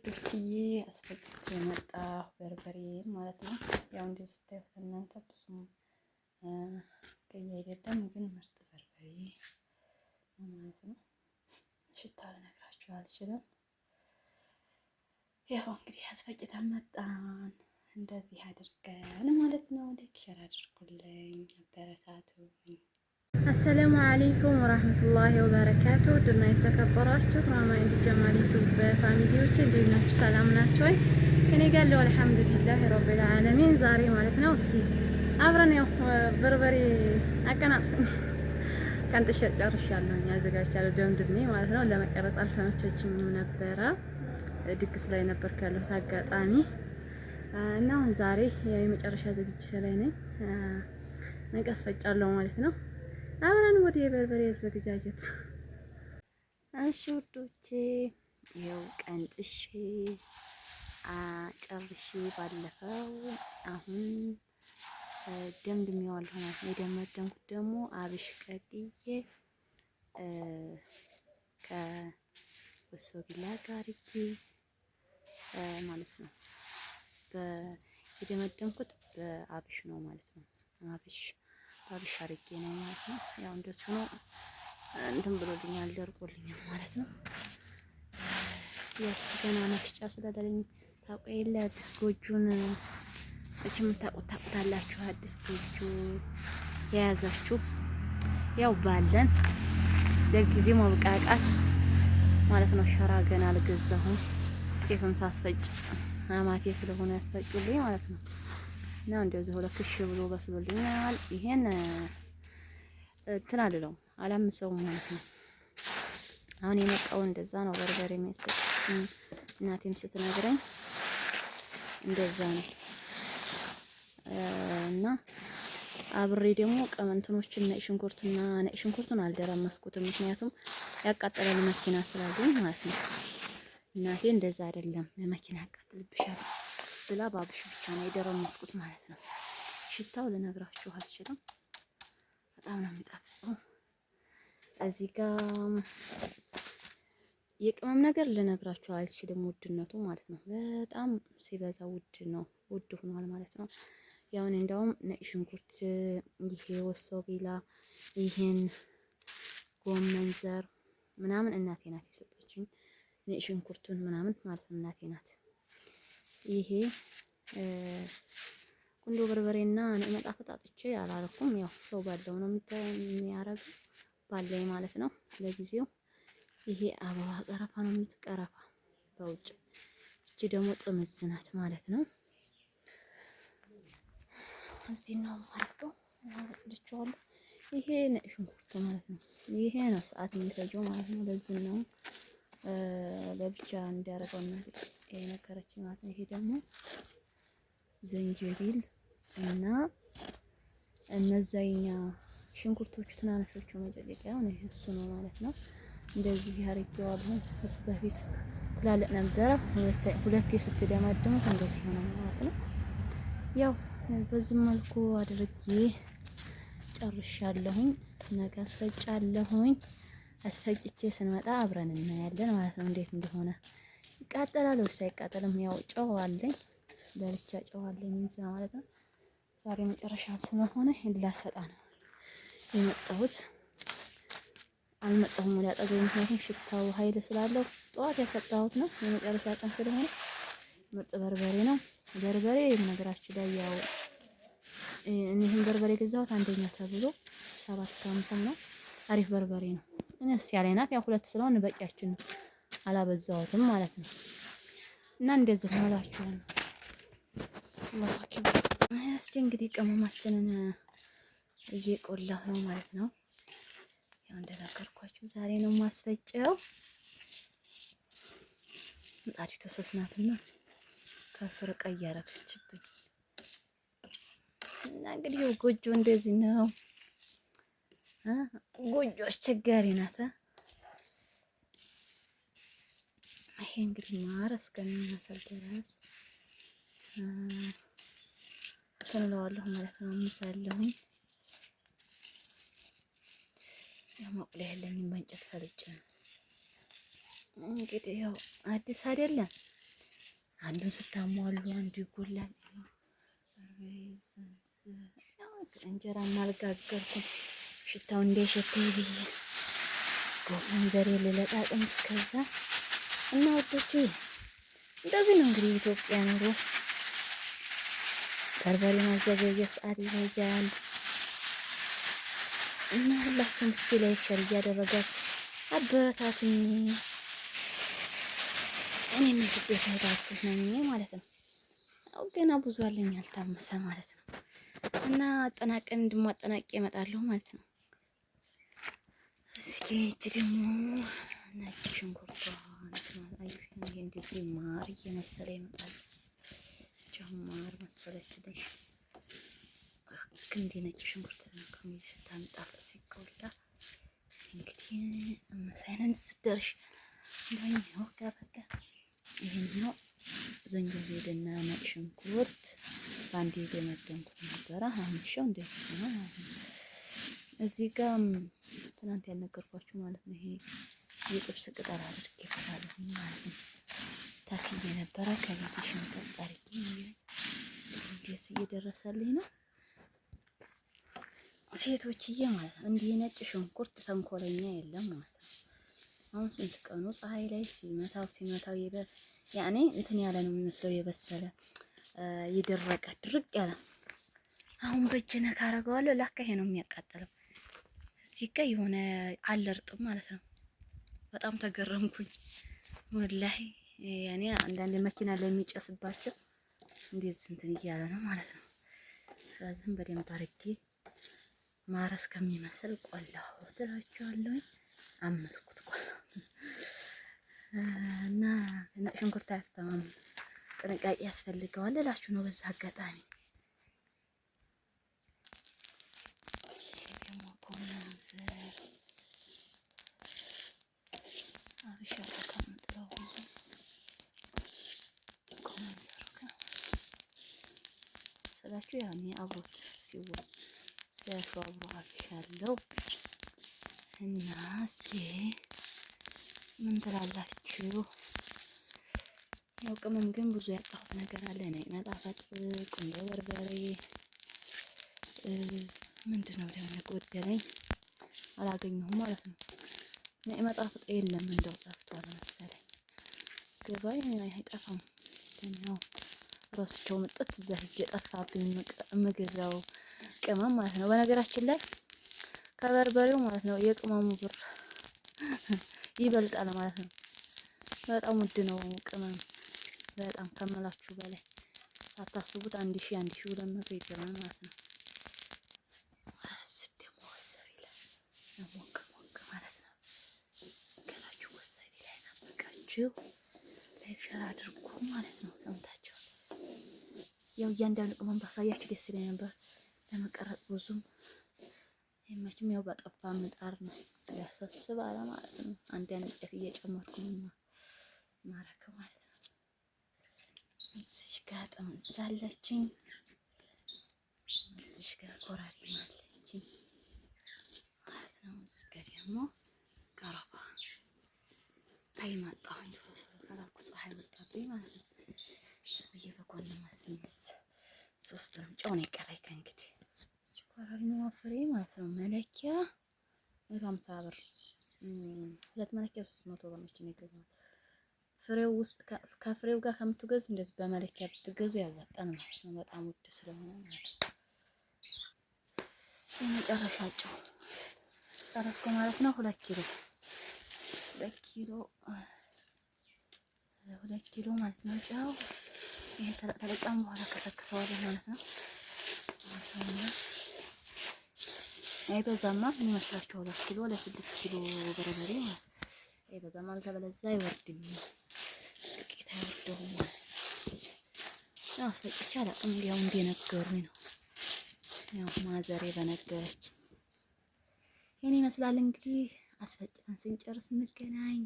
ውዶችዬ አስፈጭቼ መጣሁ በርበሬ ማለት ነው። ያው እንደዚህ ስታዩት እናንተ ብዙም ቀይ አይደለም፣ ግን ምርጥ በርበሬ ማለት ነው። ሽታ ልነግራችሁ አልችልም። ያው እንግዲህ አስፈጭተን መጣን እንደዚህ አድርገን ማለት ነው። ላይክ ሸር አድርጉልኝ፣ አበረታቱኝ። አሰላሙ አለይኩም ወራህመቱላሂ ወበረካቱ። ድና የተከበራችሁ ራማ ኢንዲ ጀማል ዩቲዩብ ፋሚሊዎች እንዴት ናችሁ? ሰላም ናችሁ ወይ? እኔ ጋር ያለው አልሐምዱሊላህ ረቢል ዓለሚን። ዛሬ ማለት ነው እስቲ አብረን ያው በርበሬ አቀናጽም ቀንጥሼ ጨርሻለሁ፣ አዘጋጅቻለሁ ደምድሜ ማለት ነው። ለመቀረጽ አልተመቸኝም ነበረ፣ ድግስ ላይ ነበርኩ ያለሁት አጋጣሚ እና አሁን ዛሬ የመጨረሻ ዝግጅት ላይ ነኝ። ነቀስ ፈጫለሁ ማለት ነው። አብረን ወደ በርበሬ አዘገጃጀት። እሺ ውዶቼ ይኸው ቀንጥሼ ጨርሼ ባለፈው አሁን ደምድሜዋለሁ ማለት ነው። የደመደምኩት ደግሞ አብሽ ቀቅዬ ከወሶቢላ ጋር አድርጌ ማለት ነው። የደመደምኩት በአብሽ ነው ማለት ነው። አብሽ አድርጌ ነው ማለት ነው። ያው እንደሱ ነው እንትን ብሎልኛል፣ ደርቆልኛል ማለት ነው። ያው ገና መፍጫ ስለሌለኝ ታውቁ የለ አዲስ ጎጆን እችም ታውቁታላችሁ። አዲስ ጎጆ የያዛችሁ ያው ባለን ለጊዜው ማብቃቃት ማለት ነው። ሸራ ገና አልገዛሁም። ጤፍም ሳስፈጭ አማቴ ስለሆነ ያስፈጩልኝ ማለት ነው። እና እንደዚህ ሁለት ክሽ ብሎ በስሎልኛል። ይሄን እንትን አልለውም አላምሰውም ማለት ነው። አሁን የመጣው እንደዛ ነው። በርበሬ የሚያስፈጭ እናቴም ስትነግረኝ እንደዛ ነው። እና አብሬ ደግሞ ቀመንትኖችን ነጭ ሽንኩርቱን አልደረመስኩትም፣ ምክንያቱም ያቃጠላል መኪና ስላሉኝ ማለት ነው። እናቴ እንደዛ አይደለም መኪና ያቃጥልብሻል ብላ ባብሽ ብቻ ነው የደረመስኩት ማለት ነው። ሽታው ልነግራችሁ አልችልም፣ በጣም ነው የሚጣፍጠው። እዚህ ጋር የቅመም ነገር ልነግራችሁ አልችልም፣ ውድነቱ ማለት ነው። በጣም ሲበዛ ውድ ነው፣ ውድ ሆኗል ማለት ነው። ያው እንደውም ነጭ ሽንኩርት ይሄ ወሶቢላ ይሄን ጎመን ዘር ምናምን እናቴ ናት የሰጠችኝ፣ ነጭ ሽንኩርቱን ምናምን ማለት ነው እናቴ ናት። ይሄ ቁንዶ በርበሬና ነጭ ፈጣጥቼ አላረኩም። ያው ሰው ባለው ነው የሚያረገው፣ ባለኝ ማለት ነው ለጊዜው። ይሄ አበባ ቀረፋ ነው የምትቀረፋ በውጭ። እቺ ደግሞ ጥምዝ ናት ማለት ነው። እዚህ ነው ማርከው አጽድቼዋለሁ። ይሄ ነጭ ሽንኩርት ማለት ነው። ይሄ ነው ሰዓት የሚፈጀው ማለት ነው። ለዚህ ነው ለብቻ እንዲያደርገው እናቴ የነገረችኝ ማለት ነው። ይሄ ደግሞ ዝንጅብል እና እነዛኛ ሽንኩርቶቹ ትናንሾቹ መጨቂያው ነው፣ እሱ ነው ማለት ነው። እንደዚህ ያርገዋለሁ። በፊት ትላልቅ ነበረ፣ ሁለቴ ስትደማድሙት እንደዚህ ሆነ ማለት ነው። ያው በዚህ መልኩ አድርጌ ጨርሻለሁኝ። ነገ አስፈጫለሁኝ። አስፈጭቼ ስንመጣ አብረን እናያለን ማለት ነው እንዴት እንደሆነ። ይቃጠላል ወይስ አይቃጠልም? ያው ጨው አለኝ፣ ለብቻ ጨው አለኝ እዛ ማለት ነው። ዛሬ መጨረሻ ስለሆነ ላሰጣ ነው የመጣሁት። አልመጣሁም ወደ አጠገብ፣ ምክንያቱም ሽታው ኃይል ስላለው ጠዋት ያሰጣሁት ነው። የመጨረሻ ቀን ስለሆነ ምርጥ በርበሬ ነው። በርበሬ ነገራችን ላይ ያው እኔም በርበሬ ገዛሁት አንደኛ ተብሎ 750 ነው። አሪፍ በርበሬ ነው። እነስ ያለ ናት። ያው ሁለት ስለሆነ በቂያችን አላበዛሁትም ማለት ነው። እና እንደዚህ ነው እላችኋለሁ። እስቲ እንግዲህ ቅመማችንን እየቆላሁ ነው ማለት ነው። ያው እንደነገርኳችሁ ዛሬ ነው ማስፈጨው። ምጣዲቱ ስስ ናትና ከስር ቀይ ያረፈችብኝ። እና እንግዲህ ጎጆ እንደዚህ ነው። ጎጆ አስቸጋሪ ናት። ይሄ እንግዲህ ማር እስከሚመስል ድረስ ትንለዋለሁ ማለት ነው። አምሳለሁኝ። መቁለያ የለኝም፣ በእንጨት ፈልጬ ነው እንግዲህ። ያው አዲስ አይደለም አንዱን ስታሟሉ አንዱ ይጎላል። እንጀራ አልጋገርኩም ሽታው እንዳይሸተኝ ብዬ ጎመን በሬ ልለቃቅም እስከዛ እና ወዶቼ እንደዚህ ነው እንግዲህ ኢትዮጵያ ኑሮ። በርበሬ ማዘጋጀት ሰዓት ይፈጃል እና ሁላችሁም እስኪ ላይ ሸር እያደረጋችሁ አበረታቱኝ። እኔም ስደት ሄዳችሁ ነኝ ማለት ነው። ያው ገና ብዙ አለኝ አልታመሰ ማለት ነው። እና አጠናቀን እንደማጠናቀቅ እመጣለሁ ማለት ነው። እስኪ እቺ ደግሞ ነጭ ሽንኩርቷ እንደዚህ ማር እየመሰለ ይመጣል። ጀማር መሰለች ልጅ እንደ ነጭ ሽንኩርት ነው ከሚል ስታምጣፍ ሲቆላ እንግዲህ ሳይነን ስትደርሽ ነው ከበቃ ይሄን ነው ዝንጅብልና ነጭ ሽንኩርት ባንዴ የደመደምኩት ነበረ። አሁንሻው እንደዚህ ነው ማለት ነው። እዚህ ጋር ትናንት ያልነገርኳችሁ ማለት ነው። ይሄ የጥብስ ቅጠል አድርጌበታለሁ ማለት ነው። ታክዬ ነበረ ከቤት ሽንኩርት አድርጌ እንዴት እየደረሰልኝ ነው ሴቶችዬ ማለት ነው። እንዲህ ነጭ ሽንኩርት ተንኮለኛ የለም ማለት ነው። አሁን ስንት ቀኑ ፀሐይ ላይ ሲመታው ያኔ እንትን ያለ ነው የሚመስለው የበሰለ የደረቀ ድርቅ ያለ። አሁን በእጅ ነካ አደርገዋለሁ ላካ ይሄ ነው የሚያቃጥለው። እዚህ ጋር የሆነ አለርጥም ማለት ነው። በጣም ተገረምኩኝ ወላሂ። ያኔ አንዳንድ መኪና ላይ የሚጨስባቸው እንደዚህ እንትን እያለ ነው ማለት ነው። ስለዚህ በደንብ አድርጌ ማረስ ከሚመስል ቆላው ትላቸዋለሁ። አመስኩት ቆላው እና ነጭ ሽንኩርት አያስተማምም፣ ጥንቃቄ ያስፈልገዋል እላችሁ ነው በዛ አጋጣሚ። ደግሞ ኮመን ዘር አብሻ ከምጥለው ኮመን ዘር ስላችሁ ያኔ አብሮት ሲወል ስለያሹ አብሮ አብሻለሁ እና እስኪ ምን ትላላችሁ? ያው ቅመም ግን ብዙ ያጣሁት ነገር አለ ነው መጣፈጥ፣ ቁንዶ በርበሬ ምንድነው ደግሞ የጎደለኝ አላገኘሁም ማለት ነው። መጣፈጥ የለም እንደው ጠፍቷል መሰለኝ። ገባይ አይጠፋም ግን ያው ረስቸው ምጥት እዛ ሂጅ ጠፋብኝ የምገዛው ቅመም ማለት ነው። በነገራችን ላይ ከበርበሬው ማለት ነው የቅመሙ ብር ይበልጣል ማለት ነው። በጣም ውድ ነው ቅመም በጣም ከመላችሁ በላይ ሳታስቡት 1200 ይገባል ማለት ነው። ደግሞ ወሰሪ ላይ ሞቅ ማለት ነው። ገላችሁ ወሰሪ ላይ ናፈቃችሁ ሌክቸር አድርጉ ማለት ነው። ሰምታችሁ ያው እያንዳንዱ ቅመም ባሳያችሁ ደስ ይለኝ ነበር። ለመቀረጽ ብዙም መቼም ያው በጠፋ ምጣር ነው ያሳስባል ማለት ነው። አንዳንድ ጨፍ እየጨመርኩ ነው ማረከው ማለት ነው። እዚህ ጋር ጥምዝ አለችኝ፣ እዚህ ጋር ኮረሪማ አለችኝ ማለት ነው። እዚህ ጋር ደግሞ ቀረፋ ታይ ማጣሁኝ ካላልኩ ፀሐይ ወጣብኝ ማለት ነው። በየበጎን መስመስ ሶስቱንም ጨው ነው የቀረኝ ከእንግዲህ ኮረሪማ ፍሬ ማለት ነው። መለኪያ 150 ብር፣ ሁለት መለኪያ 300 ብር ነው የገዛሁት። ፍሬው ውስጥ ከፍሬው ጋር ከምትገዙ እንደዚህ በመለኪያ ብትገዙ ያዋጣል ማለት ነው። በጣም ውድ ስለሆነ ማለት ነው። የመጨረሻ ጨው ጨረስኩ ማለት ነው። 2 ኪሎ ማለት ነው ጨው። ይሄ ተለቀም በኋላ ከሰክሰዋለሁ ማለት ነው። አይበዛማ ምን ይመስላችኋል? 2 ኪሎ ለ6 ኪሎ በርበሬ ማለት አይበዛማ። አልተበለዛ አይወርድም፣ ጥቂት አይወርደውም ማለት ያው አስፈጭቼ አላውቅም። ያው እንደነገሩኝ ነው ያው ማዘሬ በነገረች ይሄን ይመስላል እንግዲህ። አስፈጭተን ስንጨርስ እንገናኝ።